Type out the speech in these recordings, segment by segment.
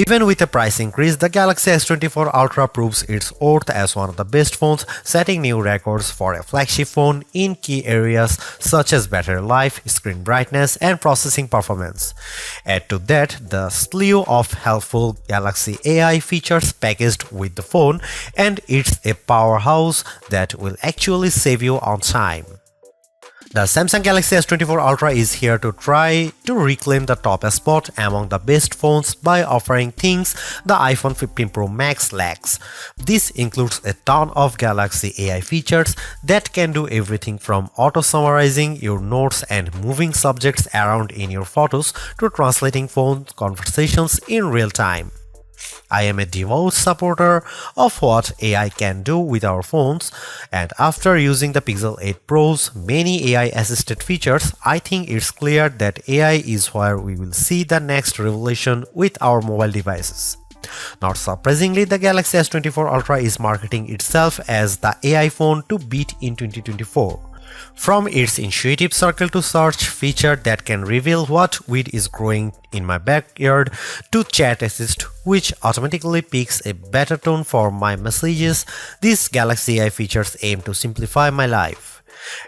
Even with a price increase, the Galaxy S24 Ultra proves its worth as one of the best phones, setting new records for a flagship phone in key areas such as battery life, screen brightness, and processing performance. Add to that the slew of helpful Galaxy AI features packaged with the phone, and it's a powerhouse that will actually save you on time. The Samsung Galaxy S24 Ultra is here to try to reclaim the top spot among the best phones by offering things the iPhone 15 Pro Max lacks. This includes a ton of Galaxy AI features that can do everything from auto-summarizing your notes and moving subjects around in your photos to translating phone conversations in real time. I am a devout supporter of what AI can do with our phones, and after using the Pixel 8 Pro's many AI-assisted features, I think it's clear that AI is where we will see the next revolution with our mobile devices. Not surprisingly, the Galaxy S24 Ultra is marketing itself as the AI phone to beat in 2024. From its intuitive circle to search feature that can reveal what weed is growing in my backyard to chat assist which automatically picks a better tone for my messages, these Galaxy AI features aim to simplify my life.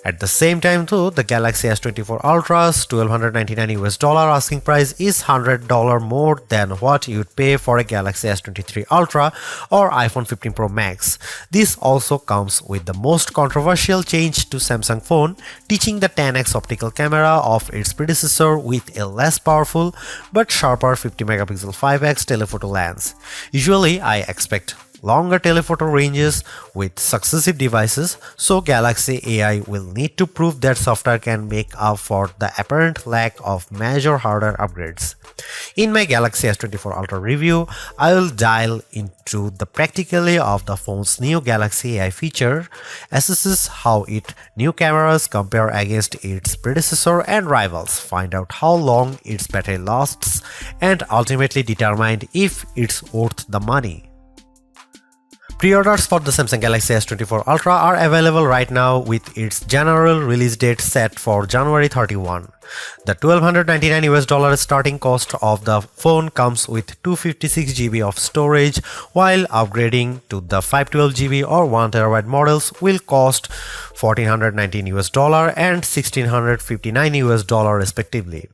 At the same time though, the Galaxy S24 Ultra's $1,299 asking price is $100 more than what you'd pay for a Galaxy S23 Ultra or iPhone 15 Pro Max. This also comes with the most controversial change to Samsung phone, teaching the 10x optical camera of its predecessor with a less powerful but sharper 50MP 5x telephoto lens. Usually I expect longer telephoto ranges with successive devices, so Galaxy AI will need to prove that software can make up for the apparent lack of major hardware upgrades. In my Galaxy S24 Ultra review, I will dial into the practicality of the phone's new Galaxy AI feature, assesses how its new cameras compare against its predecessor and rivals, find out how long its battery lasts, and ultimately determine if it's worth the money. Pre-orders for the Samsung Galaxy S24 Ultra are available right now with its general release date set for January 31. The $1,299 starting cost of the phone comes with 256GB of storage, while upgrading to the 512GB or 1TB models will cost $1,419 and $1,659 respectively.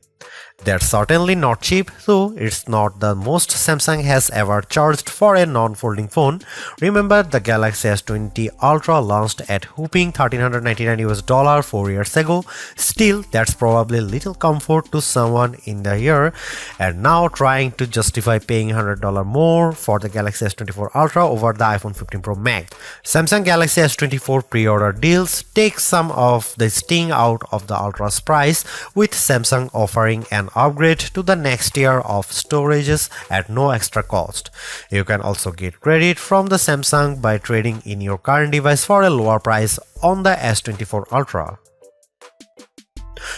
They're certainly not cheap, though it's not the most Samsung has ever charged for a non-folding phone. Remember, the Galaxy S20 Ultra launched at whopping $1,399 4 years ago. Still, that's probably little comfort to someone in the year, and now trying to justify paying $100 more for the Galaxy S24 Ultra over the iPhone 15 Pro Max. Samsung Galaxy S24 pre-order deals take some of the sting out of the Ultra's price, with Samsung offering an upgrade to the next tier of storages at no extra cost. You can also get credit from the Samsung by trading in your current device for a lower price on the S24 Ultra.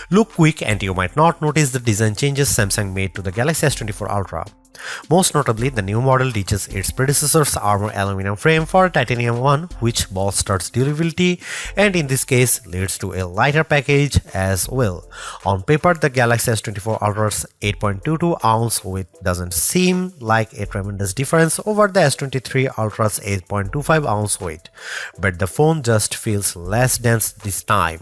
Look quick and you might not notice the design changes Samsung made to the Galaxy S24 Ultra. Most notably, the new model ditches its predecessor's armor aluminum frame for titanium one, which bolsters durability and in this case leads to a lighter package as well. On paper, the Galaxy S24 Ultra's 8.22 ounce weight doesn't seem like a tremendous difference over the S23 Ultra's 8.25 ounce weight, but the phone just feels less dense this time.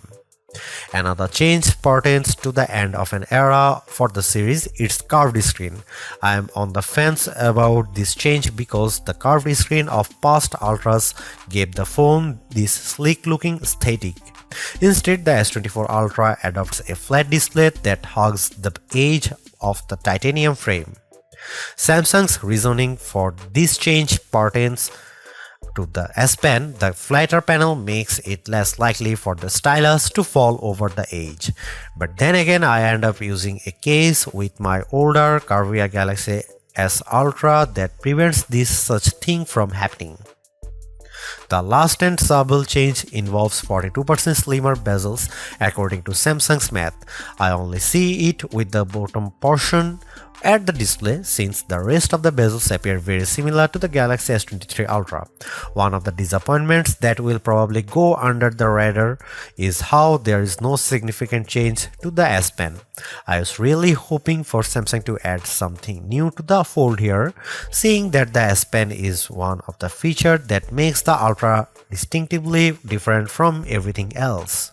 Another change pertains to the end of an era for the series, its curved screen. I am on the fence about this change because the curved screen of past Ultras gave the phone this sleek looking aesthetic. Instead, the S24 Ultra adopts a flat display that hugs the edge of the titanium frame. Samsung's reasoning for this change pertains to the S Pen. The flatter panel makes it less likely for the stylus to fall over the edge. But then again, I end up using a case with my older curvier Galaxy S Ultra that prevents this such thing from happening. The last and subtle change involves 42% slimmer bezels according to Samsung's math. I only see it with the bottom portion at the display since the rest of the bezels appear very similar to the Galaxy S23 Ultra. One of the disappointments that will probably go under the radar is how there is no significant change to the S Pen. I was really hoping for Samsung to add something new to the fold here, seeing that the S Pen is one of the features that makes the Ultra distinctively different from everything else.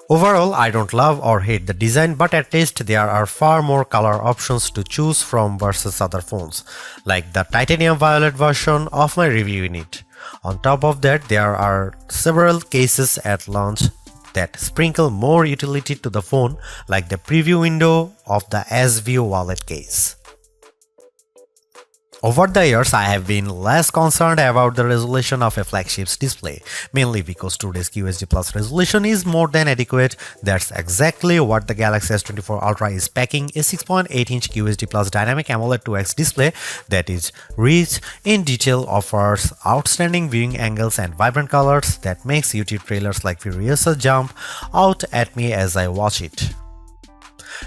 Overall, I don't love or hate the design, but at least there are far more color options to choose from versus other phones, like the titanium violet version of my review unit. On top of that, there are several cases at launch that sprinkle more utility to the phone, like the preview window of the S View wallet case. Over the years, I have been less concerned about the resolution of a flagship's display, mainly because today's QHD Plus resolution is more than adequate. That's exactly what the Galaxy S24 Ultra is packing, a 6.8-inch QHD Plus dynamic AMOLED 2X display that is rich in detail, offers outstanding viewing angles and vibrant colors that makes YouTube trailers like Furiosa jump out at me as I watch it.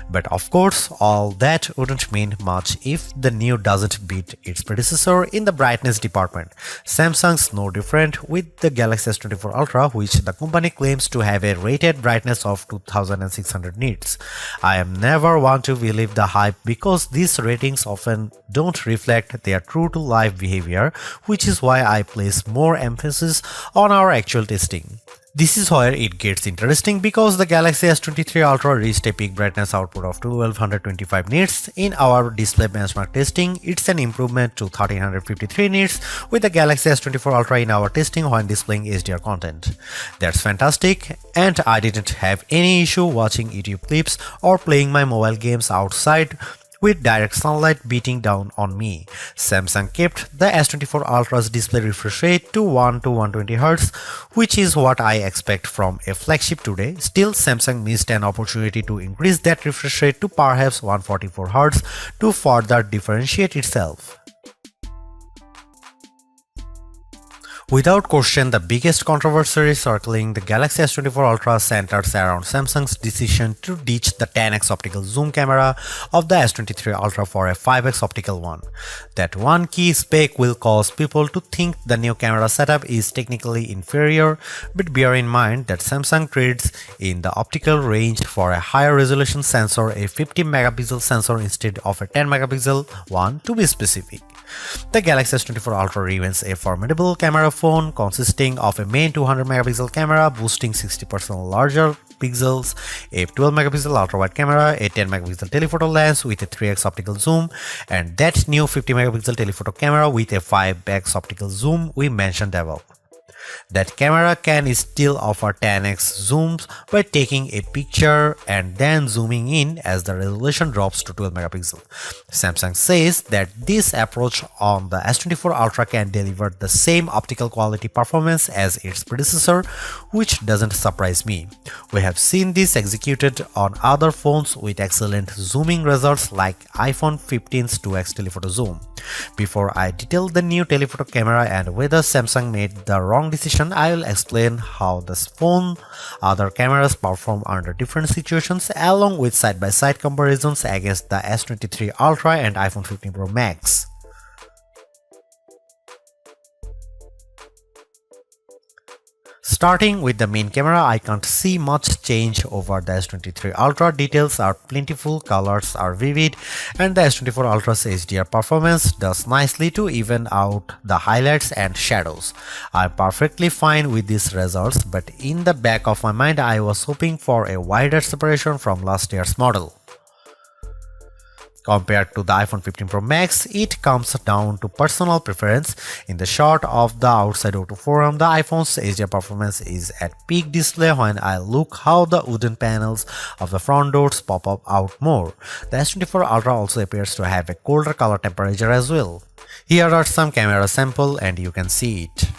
But of course, all that wouldn't mean much if the new doesn't beat its predecessor in the brightness department. Samsung's no different with the Galaxy S24 Ultra, which the company claims to have a rated brightness of 2600 nits. I am never one to believe the hype because these ratings often don't reflect their true-to-life behavior, which is why I place more emphasis on our actual testing. This is where it gets interesting because the Galaxy S23 Ultra reached a peak brightness output of 1225 nits in our display benchmark testing. It's an improvement to 1353 nits with the Galaxy S24 Ultra in our testing when displaying HDR content. That's fantastic, and I didn't have any issue watching YouTube clips or playing my mobile games outside with direct sunlight beating down on me. Samsung kept the S24 Ultra's display refresh rate to 1 to 120Hz, which is what I expect from a flagship today. Still, Samsung missed an opportunity to increase that refresh rate to perhaps 144Hz to further differentiate itself. Without question, the biggest controversy circling the Galaxy S24 Ultra centers around Samsung's decision to ditch the 10x optical zoom camera of the S23 Ultra for a 5x optical one. That one key spec will cause people to think the new camera setup is technically inferior, but bear in mind that Samsung trades in the optical range for a higher resolution sensor, a 50 megapixel sensor instead of a 10 megapixel one to be specific. The Galaxy S24 Ultra remains a formidable camera phone consisting of a main 200 megapixel camera boasting 60% larger pixels, a 12 megapixel ultra-wide camera, a 10 megapixel telephoto lens with a 3x optical zoom, and that new 50 megapixel telephoto camera with a 5x optical zoom we mentioned above. That camera can still offer 10x zooms by taking a picture and then zooming in as the resolution drops to 12 megapixel. Samsung says that this approach on the S24 Ultra can deliver the same optical quality performance as its predecessor, which doesn't surprise me. We have seen this executed on other phones with excellent zooming results like iPhone 15's 2x telephoto zoom. Before I detail the new telephoto camera and whether Samsung made the wrong decision, I will explain how this phone other cameras perform under different situations along with side-by-side comparisons against the S23 Ultra and iPhone 15 Pro Max. Starting with the main camera, I can't see much change over the S23 Ultra. Details are plentiful, colors are vivid, and the S24 Ultra's HDR performance does nicely to even out the highlights and shadows. I'm perfectly fine with these results, but in the back of my mind I was hoping for a wider separation from last year's model. Compared to the iPhone 15 Pro Max, it comes down to personal preference. In the shot of the outside auto forum, the iPhone's HDR performance is at peak display when I look how the wooden panels of the front doors pop up out more. The S24 Ultra also appears to have a colder color temperature as well. Here are some camera samples and you can see it.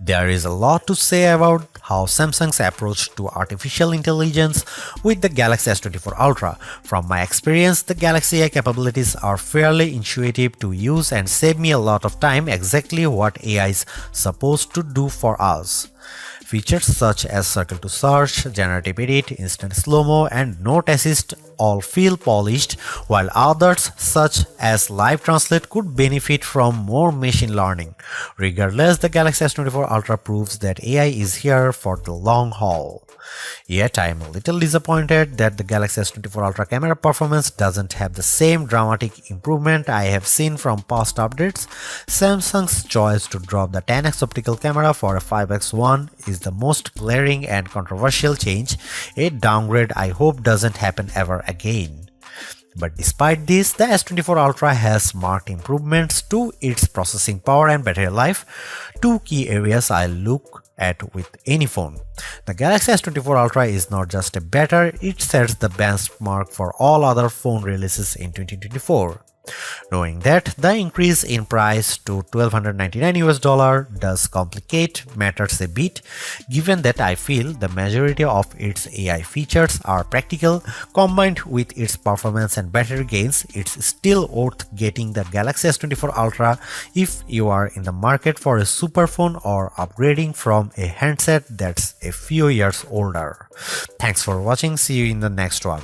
There is a lot to say about how Samsung's approach to artificial intelligence with the Galaxy S24 Ultra. From my experience, the Galaxy AI capabilities are fairly intuitive to use and save me a lot of time, exactly what AI is supposed to do for us. Features such as circle to search, generative edit, instant slow-mo, and note assist all feel polished, while others such as live translate could benefit from more machine learning. Regardless, the Galaxy S24 Ultra proves that AI is here for the long haul. Yet I am a little disappointed that the Galaxy S24 Ultra camera performance doesn't have the same dramatic improvement I have seen from past updates. Samsung's choice to drop the 10x optical camera for a 5x one is the most glaring and controversial change, a downgrade I hope doesn't happen ever again. But despite this, the S24 Ultra has marked improvements to its processing power and battery life, two key areas I look at with any phone. The Galaxy S24 Ultra is not just a better, it sets the benchmark for all other phone releases in 2024. Knowing that the increase in price to $1,299 does complicate matters a bit, given that I feel the majority of its AI features are practical, combined with its performance and battery gains, it's still worth getting the Galaxy S24 Ultra if you are in the market for a super phone or upgrading from a handset that's a few years older. Thanks for watching, see you in the next one.